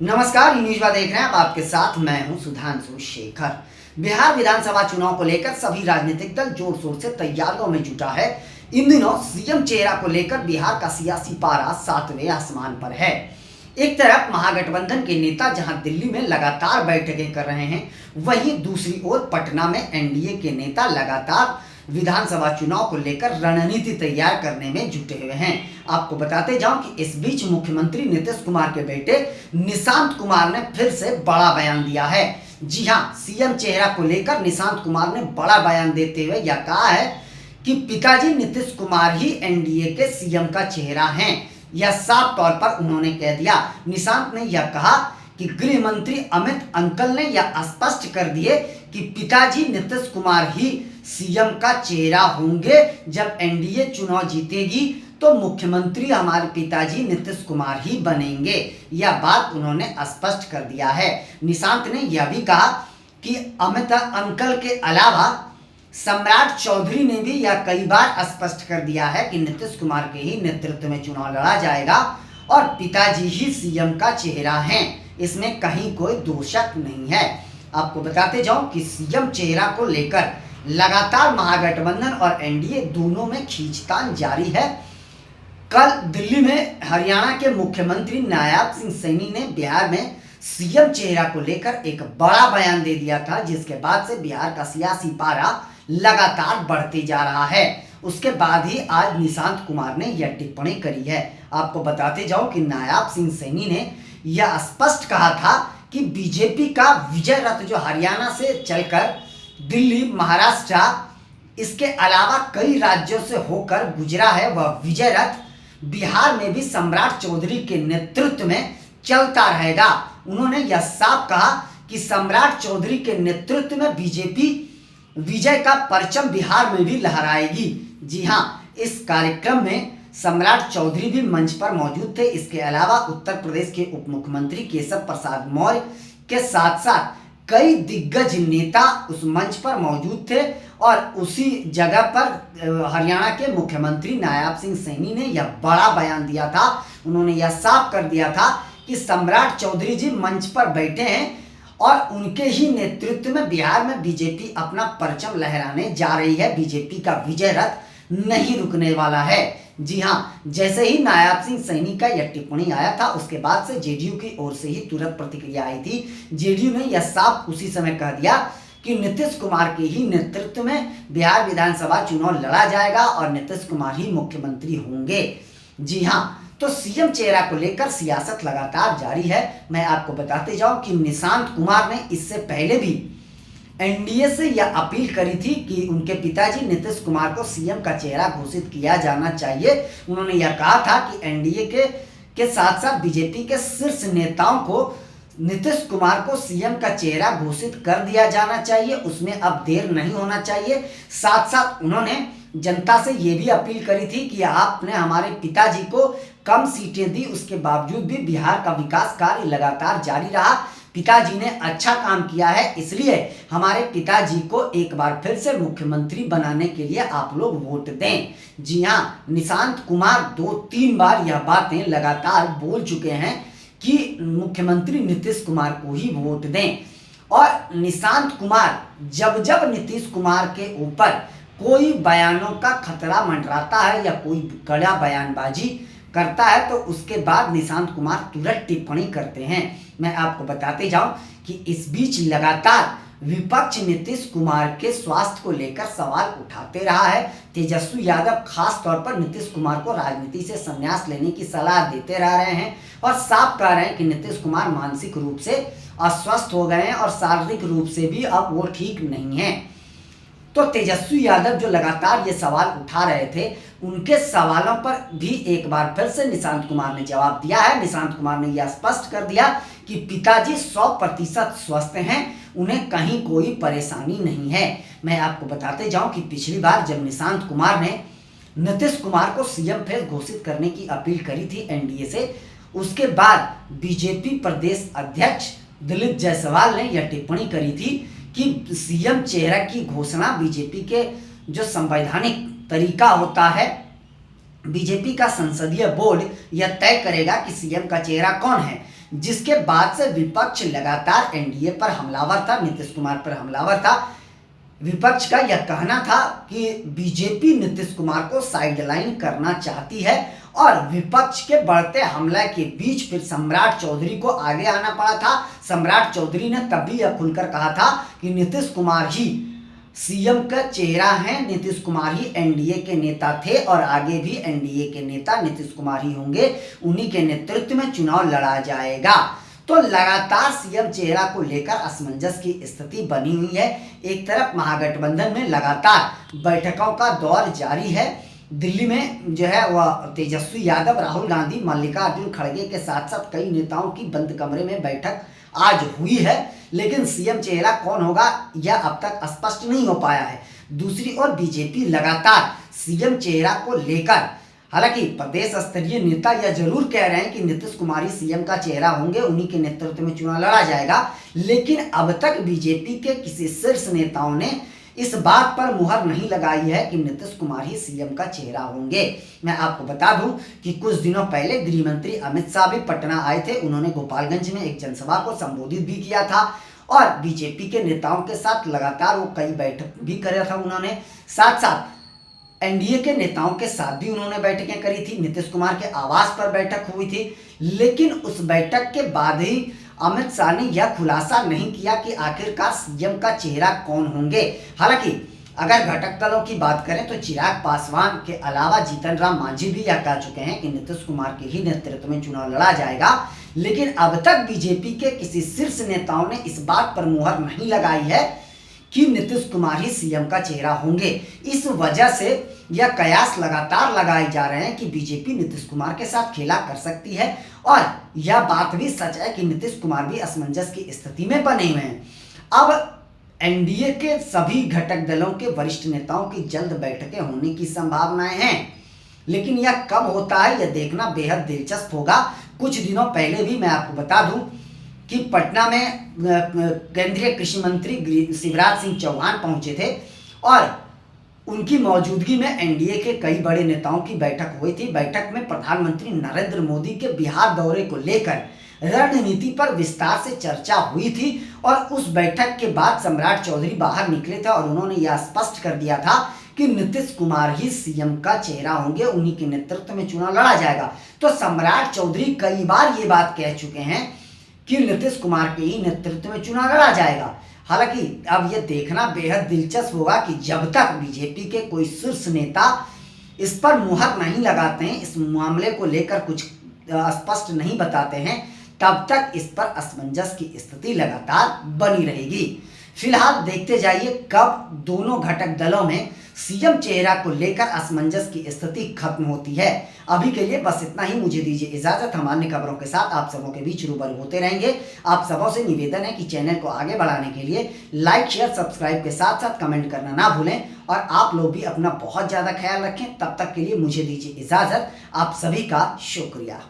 नमस्कार, न्यूज़वा देख रहे हैं आप। आपके साथ मैं हूं सुधांशु शेखर। बिहार विधानसभा चुनाव को लेकर सभी राजनीतिक दल जोर शोर से तैयारियों में जुटा है। इन दिनों सीएम चेहरा को लेकर बिहार का सियासी पारा 7वें आसमान पर है। एक तरफ महागठबंधन के नेता जहां दिल्ली में लगातार बैठकें कर रहे हैं, वहीं दूसरी ओर पटना में एनडीए के नेता लगातार विधानसभा चुनाव को लेकर रणनीति तैयार करने में जुटे हुए हैं। आपको बताते जाऊं कि इस बीच मुख्यमंत्री नीतीश कुमार के बेटे निशांत कुमार ने फिर से बड़ा बयान दिया है। जी हां, सीएम चेहरा को लेकर निशांत कुमार ने बड़ा बयान देते हुए यह कहा है कि पिताजी नीतीश कुमार ही एनडीए के सीएम का चेहरा हैं। यह साफ तौर पर उन्होंने कह दिया। निशांत ने यह कहा कि गृह मंत्री अमित अंकल ने यह स्पष्ट कर दिए कि पिताजी नीतीश कुमार ही सीएम का चेहरा होंगे। जब एनडीए चुनाव जीतेगी तो मुख्यमंत्री हमारे पिताजी नीतीश कुमार ही बनेंगे। यह बात उन्होंने स्पष्ट कर दिया है। निशांत ने यह भी कहा कि अमित अंकल के अलावा सम्राट चौधरी ने भी यह कई बार स्पष्ट कर दिया है कि नीतीश कुमार के ही नेतृत्व में चुनाव लड़ा जाएगा और पिताजी ही सीएम का चेहरा हैं। इसमें कहीं कोई दो शक नहीं है। आपको बताते जाऊं कि सीएम चेहरा को लेकर लगातार महागठबंधन और एनडीए दोनों में खींचतान जारी है। कल दिल्ली में हरियाणा के मुख्यमंत्री नायब सिंह सैनी ने बिहार में सीएम चेहरा को लेकर एक बड़ा बयान दे दिया था, जिसके बाद से बिहार का सियासी पारा लगातार बढ़ते जा रहा है। उसके बाद ही आज निशांत कुमार ने यह टिप्पणी करी है। आपको बताते जाओ कि नायब सिंह सैनी ने यह स्पष्ट कहा था कि बीजेपी का विजय रथ जो हरियाणा से चलकर दिल्ली, महाराष्ट्र, इसके अलावा कई राज्यों से होकर गुजरा है, वह विजय रथ बिहार में भी सम्राट चौधरी के नेतृत्व में चलता रहेगा। उन्होंने यह साफ कहा कि सम्राट चौधरी के नेतृत्व में बीजेपी विजय का परचम बिहार में भी लहराएगी। जी हां, इस कार्यक्रम में सम्राट चौधरी भी मंच पर मौजूद थे। इसके अलावा उत्तर प्रदेश के उप मुख्यमंत्री केशव प्रसाद मौर्य के साथ साथ कई दिग्गज नेता उस मंच पर मौजूद थे और उसी जगह पर हरियाणा के मुख्यमंत्री नायब सिंह सैनी ने यह बड़ा बयान दिया था। उन्होंने यह साफ कर दिया था कि सम्राट चौधरी जी मंच पर बैठे हैं और उनके ही नेतृत्व में बिहार में बीजेपी अपना परचम लहराने जा रही है। बीजेपी का विजय रथ नहीं रुकने वाला है। जी हां, जैसे ही नायब सिंह सैनी का यह टिप्पणी आया था, उसके बाद से जेडीयू की ओर से ही तुरंत प्रतिक्रिया आई थी। जेडीयू ने यह साफ उसी समय कह दिया कि नीतीश कुमार के ही नेतृत्व में बिहार विधानसभा चुनाव लड़ा जाएगा और नीतीश कुमार ही मुख्यमंत्री होंगे। जी हां, तो सीएम चेहरा को लेकर सियासत लगातार जारी है। मैं आपको बताते जाऊं कि निशांत कुमार ने इससे पहले भी एनडीए से यह अपील करी थी कि उनके पिताजी नीतीश कुमार को सीएम का चेहरा घोषित किया जाना चाहिए। उन्होंने यह कहा था कि एनडीए के साथ साथ बीजेपी के शीर्ष नेताओं को नीतीश कुमार को सीएम का चेहरा घोषित कर दिया जाना चाहिए, उसमें अब देर नहीं होना चाहिए। साथ साथ उन्होंने जनता से ये भी अपील करी थी कि आपने हमारे पिताजी को कम सीटें दी, उसके बावजूद भी बिहार का विकास कार्य लगातार जारी रहा। पिताजी ने अच्छा काम किया है, इसलिए हमारे पिताजी को एक बार फिर से मुख्यमंत्री बनाने के लिए आप लोग वोट दें। जी हां, निशांत कुमार 2-3 बार यह बातें लगातार बोल चुके हैं कि मुख्यमंत्री नीतीश कुमार को ही वोट दें। और निशांत कुमार जब जब नीतीश कुमार के ऊपर कोई बयानों का खतरा मंडराता है या कोई कड़ा बयानबाजी करता है, तो उसके बाद निशांत कुमार तुरंत टिप्पणी करते हैं। मैं आपको बताते जाऊं कि इस बीच लगातार विपक्ष नीतीश कुमार के स्वास्थ्य को लेकर सवाल उठाते रहा है। तेजस्वी यादव खास तौर पर नीतीश कुमार को राजनीति से संन्यास लेने की सलाह देते रह रहे हैं और साफ कह रहे हैं कि नीतीश कुमार मानसिक रूप से अस्वस्थ हो गए हैं और शारीरिक रूप से भी अब वो ठीक नहीं है। तो तेजस्वी यादव जो लगातार ये सवाल उठा रहे थे, उनके सवालों पर भी एक बार फिर से निशांत कुमार ने जवाब दिया है। निशांत कुमार ने यह स्पष्ट कर दिया कि पिताजी 100% स्वस्थ हैं, उन्हें कहीं कोई परेशानी नहीं है। मैं आपको बताते जाऊं कि पिछली बार जब निशांत कुमार ने नीतीश कुमार को सीएम फिर घोषित करने की अपील करी थी एनडीए से, उसके बाद बीजेपी प्रदेश अध्यक्ष दिलीप जायसवाल ने यह टिप्पणी करी थी कि सीएम चेहरा की घोषणा बीजेपी के जो संवैधानिक तरीका होता है, बीजेपी का संसदीय बोर्ड यह तय करेगा कि सीएम का चेहरा कौन है। जिसके बाद से विपक्ष लगातार एनडीए पर हमलावर था, नीतीश कुमार पर हमलावर था। विपक्ष का यह कहना था कि बीजेपी नीतीश कुमार को साइडलाइन करना चाहती है और विपक्ष के बढ़ते हमले के बीच फिर सम्राट चौधरी को आगे आना पड़ा था। सम्राट चौधरी ने तभी यह खुलकर कहा था कि नीतीश कुमार ही सीएम का चेहरा है, नीतीश कुमार ही एनडीए के नेता थे और आगे भी एनडीए के नेता नीतीश कुमार ही होंगे, उन्हीं के नेतृत्व में चुनाव लड़ा जाएगा। तो लगातार सीएम चेहरा को लेकर असमंजस की स्थिति बनी हुई है। एक तरफ महागठबंधन में लगातार बैठकों का दौर जारी है। दिल्ली में जो है वह तेजस्वी यादव, राहुल गांधी, मल्लिकार्जुन खड़गे के साथ साथ कई नेताओं की बंद कमरे में बैठक आज हुई है, लेकिन सीएम चेहरा कौन होगा यह अब तक स्पष्ट नहीं हो पाया है। दूसरी ओर बीजेपी लगातार सीएम चेहरा को लेकर, हालांकि प्रदेश स्तरीय नेता यह जरूर कह रहे हैं कि नीतीश कुमार ही सीएम का चेहरा होंगे, उन्हीं के नेतृत्व में चुनाव लड़ा जाएगा, लेकिन अब तक बीजेपी के किसी शीर्ष नेताओं ने इस बात पर मुहर नहीं लगाई है कि नीतीश कुमार ही सीएम का चेहरा होंगे। मैं आपको बता दूं कि कुछ दिनों पहले गृह मंत्री अमित शाह भी पटना आए थे। उन्होंने गोपालगंज में एक जनसभा को संबोधित भी किया था और बीजेपी के नेताओं के साथ लगातार वो कई बैठक भी कर था। उन्होंने साथ साथ एनडीए के नेताओं के साथ भी उन्होंने बैठकें करी थी। नीतीश कुमार के आवास पर बैठक हुई थी, लेकिन उस बैठक के बाद ही अमित शाह ने यह खुलासा नहीं किया कि आखिरकार सीएम का चेहरा कौन होंगे। हालांकि अगर घटक दलों की बात करें तो चिराग पासवान के अलावा जीतन राम मांझी भी यह कह चुके हैं कि नीतीश कुमार के ही नेतृत्व में चुनाव लड़ा जाएगा, लेकिन अब तक बीजेपी के किसी शीर्ष नेताओं ने इस बात पर मुहर नहीं लगाई है कि नीतीश कुमार ही सीएम का चेहरा होंगे। इस वजह से यह कयास लगातार लगाए जा रहे हैं कि बीजेपी नीतीश कुमार के साथ खेला कर सकती है और यह बात भी सच है कि नीतीश कुमार भी असमंजस की स्थिति में बने हुए हैं। अब एनडीए के सभी घटक दलों के वरिष्ठ नेताओं की जल्द बैठकें होने की संभावनाएं हैं, लेकिन यह कब होता है यह देखना बेहद दिलचस्प होगा। कुछ दिनों पहले भी मैं आपको बता दूं कि पटना में केंद्रीय कृषि मंत्री शिवराज सिंह चौहान पहुंचे थे और उनकी मौजूदगी में एनडीए के कई बड़े नेताओं की बैठक हुई थी। बैठक में प्रधानमंत्री नरेंद्र मोदी के बिहार दौरे को लेकर रणनीति पर विस्तार से चर्चा हुई थी और उस बैठक के बाद सम्राट चौधरी बाहर निकले थे और उन्होंने यह स्पष्ट कर दिया था कि नीतीश कुमार ही सीएम का चेहरा होंगे, उन्हीं के नेतृत्व में चुनाव लड़ा जाएगा। तो सम्राट चौधरी कई बार ये बात कह चुके हैं कि नीतीश कुमार के ही नेतृत्व में चुनाव लड़ा जाएगा। हालांकि अब यह देखना बेहद दिलचस्प होगा कि जब तक बीजेपी के कोई शीर्ष नेता इस पर मुहर नहीं लगाते हैं, इस मामले को लेकर कुछ स्पष्ट नहीं बताते हैं, तब तक इस पर असमंजस की स्थिति लगातार बनी रहेगी। फिलहाल देखते जाइए कब दोनों घटक दलों में सीएम चेहरा को लेकर असमंजस की स्थिति खत्म होती है। अभी के लिए बस इतना ही, मुझे दीजिए इजाजत। हम अन्य खबरों के साथ आप सबों के बीच रूबरू होते रहेंगे। आप सबों से निवेदन है कि चैनल को आगे बढ़ाने के लिए लाइक, शेयर, सब्सक्राइब के साथ साथ कमेंट करना ना भूलें और आप लोग भी अपना बहुत ज़्यादा ख्याल रखें। तब तक के लिए मुझे दीजिए इजाजत। आप सभी का शुक्रिया।